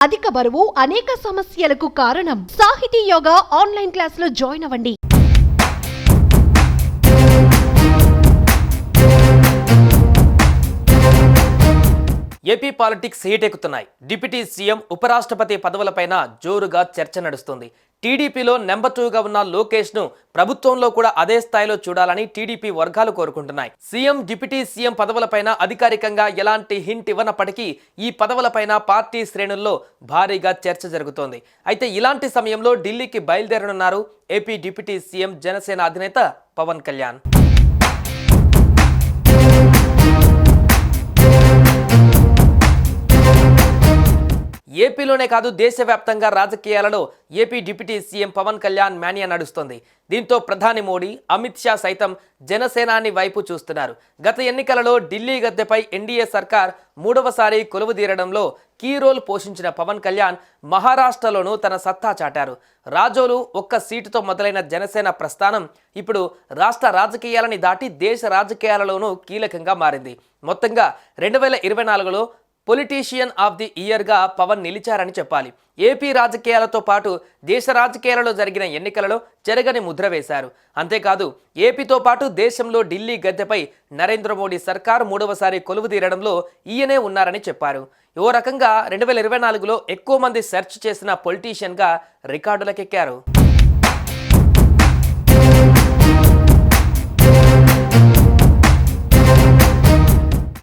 అధిక బరువు అనేక సమస్యలకు కారణం. సాహితీ యోగా ఆన్లైన్ క్లాసులో జాయిన్ అవ్వండి. ఏపీ పాలిటిక్స్ హీటెక్కుతున్నాయి. డిప్యూటీ సీఎం, ఉపరాష్ట్రపతి పదవులపైన జోరుగా చర్చ నడుస్తుంది. టీడీపీలో నెంబర్ 2గా ఉన్న లోకేష్ ను ప్రభుత్వంలో కూడా అదే స్థాయిలో చూడాలని టీడీపీ వర్గాలు కోరుకుంటున్నాయి. సీఎం, డిప్యూటీ సీఎం పదవులపైన అధికారికంగా ఎలాంటి హింట్ ఇవ్వనప్పటికీ ఈ పదవులపైన పార్టీ శ్రేణుల్లో భారీగా చర్చ జరుగుతోంది. అయితే ఇలాంటి సమయంలో ఢిల్లీకి బయలుదేరనున్నారు ఏపీ డిప్యూటీ సీఎం, జనసేన అధినేత పవన్ కళ్యాణ్. ఏపీలోనే కాదు, దేశవ్యాప్తంగా రాజకీయాలలో AP deputy CM Pawan Kalyan mania నడుస్తోంది. దీంతో ప్రధాని మోడీ, అమిత్ షా సైతం జనసేనాని వైపు చూస్తున్నారు. గత ఎన్నికలలో ఢిల్లీ గద్దెపై ఎన్డీఏ సర్కార్ 3వసారి కొలువుదీరడంలో కీ రోల్ పోషించిన పవన్ కళ్యాణ్ మహారాష్ట్రలోనూ తన సత్తా చాటారు. రాజోలు ఒక్క సీటుతో మొదలైన జనసేన ప్రస్థానం ఇప్పుడు రాష్ట్ర రాజకీయాలని దాటి దేశ రాజకీయాలలోనూ కీలకంగా మారింది. మొత్తంగా 2024లో పొలిటీషియన్ ఆఫ్ ది ఇయర్గా పవన్ నిలిచారని చెప్పాలి. ఏపీ రాజకీయాలతో పాటు దేశ రాజకీయాలలో జరిగిన ఎన్నికలలో చెరగని ముద్ర వేశారు. అంతేకాదు, ఏపీతో పాటు దేశంలో ఢిల్లీ గద్దెపై నరేంద్ర మోడీ సర్కార్ 3వసారి కొలువుదీరడంలో ఈయనే ఉన్నారని చెప్పారు. ఓ రకంగా 2024లో ఎక్కువ మంది సెర్చ్ చేసిన పొలిటీషియన్గా రికార్డులకెక్కారు.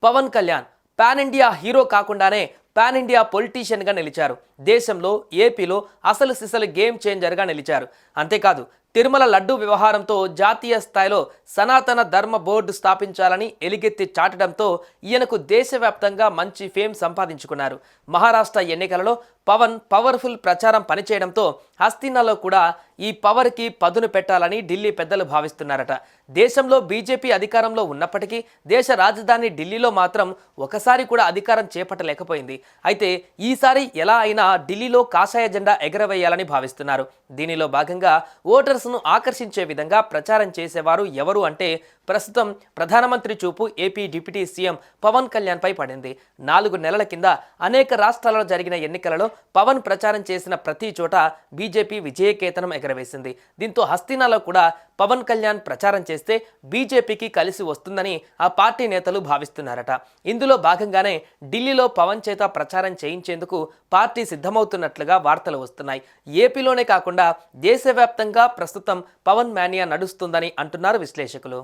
Pawan Kalyan pan India hero కాకుండానే పాన్ ఇండియా పొలిటీషియన్గా నిలిచారు. దేశంలో, ఏపీలో అసలు సిసలు గేమ్ చేంజర్గా నిలిచారు. అంతేకాదు, తిరుమల లడ్డు వ్యవహారంతో జాతీయ స్థాయిలో సనాతన ధర్మ బోర్డు స్థాపించాలని ఎలుగెత్తి చాటడంతో ఈయనకు దేశవ్యాప్తంగా మంచి ఫేమ్ సంపాదించుకున్నారు. మహారాష్ట్ర ఎన్నికలలో పవన్ పవర్ఫుల్ ప్రచారం పనిచేయడంతో హస్తినాలో కూడా ఈ పవర్కి పదును పెట్టాలని ఢిల్లీ పెద్దలు భావిస్తున్నారట. దేశంలో బీజేపీ అధికారంలో ఉన్నప్పటికీ దేశ రాజధాని ఢిల్లీలో మాత్రం ఒకసారి కూడా అధికారం చేపట్టలేకపోయింది. అయితే ఈసారి ఎలా అయినా ఢిల్లీలో కాషాయ జెండా ఎగరవేయాలని భావిస్తున్నారు. దీనిలో భాగంగా ఓటర్స్ను ఆకర్షించే విధంగా ప్రచారం చేసేవారు ఎవరు అంటే ప్రస్తుతం ప్రధానమంత్రి చూపు AP deputy CM Pawan Kalyan పై పడింది. 4 నెలల కింద అనేక రాష్ట్రాలలో జరిగిన ఎన్నికలలో పవన్ ప్రచారం చేసిన ప్రతి చోట బీజేపీ విజయకేతనం ఎగరవేసింది. దీంతో హస్తినాలో కూడా పవన్ కళ్యాణ్ ప్రచారం చేస్తే బీజేపీకి కలిసి వస్తుందని ఆ పార్టీ నేతలు భావిస్తున్నారట. ఇందులో భాగంగానే ఢిల్లీలో పవన్ చేత ప్రచారం చేయించేందుకు పార్టీ సిద్ధమవుతున్నట్లుగా వార్తలు వస్తున్నాయి. ఏపీలోనే కాకుండా దేశవ్యాప్తంగా ప్రస్తుతం పవన్ మానియా నడుస్తుందని అంటున్నారు విశ్లేషకులు.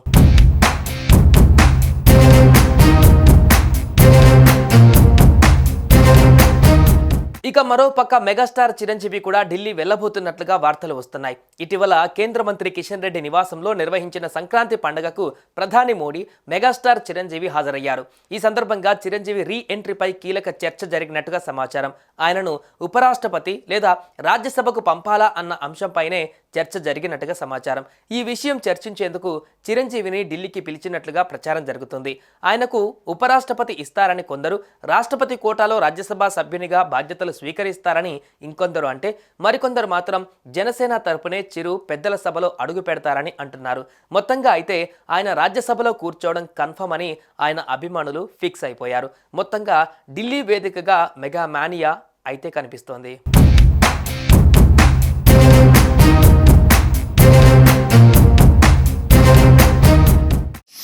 ఇక మరోపక్క మెగాస్టార్ చిరంజీవి కూడా ఢిల్లీ వెళ్లబోతున్నట్లుగా వార్తలు వస్తున్నాయి. ఇటీవల కేంద్ర మంత్రి కిషన్ రెడ్డి నివాసంలో నిర్వహించిన సంక్రాంతి పండుగకు ప్రధాని మోడీ, మెగాస్టార్ చిరంజీవి హాజరయ్యారు. ఈ సందర్భంగా చిరంజీవి రీ ఎంట్రీపై కీలక చర్చ జరిగినట్టుగా సమాచారం. ఆయనను ఉపరాష్ట్రపతి లేదా రాజ్యసభకు పంపాలా అన్న అంశంపైనే చర్చ జరిగినట్టుగా సమాచారం. ఈ విషయం చర్చించేందుకు చిరంజీవిని ఢిల్లీకి పిలిచినట్లుగా ప్రచారం జరుగుతుంది. ఆయనకు ఉపరాష్ట్రపతి ఇస్తారని కొందరు, రాష్ట్రపతి కోటాలో రాజ్యసభ సభ్యునిగా బాధ్యతలు స్వీకరిస్తారని ఇంకొందరు అంటే, మరికొందరు మాత్రం జనసేన తరపునే చిరు పెద్దల సభలో అడుగు పెడతారని అంటున్నారు. మొత్తంగా అయితే ఆయన రాజ్యసభలో కూర్చోవడం కన్ఫర్మ్ అని ఆయన అభిమానులు ఫిక్స్ అయిపోయారు. మొత్తంగా ఢిల్లీ వేదికగా మెగా మానియా అయితే కనిపిస్తోంది.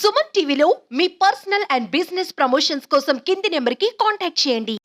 సుమన్ టీవీలో మీ పర్సనల్ అండ్ బిజినెస్ ప్రమోషన్స్ కోసం కింది నెంబర్కి కాంటాక్ట్ చేయండి.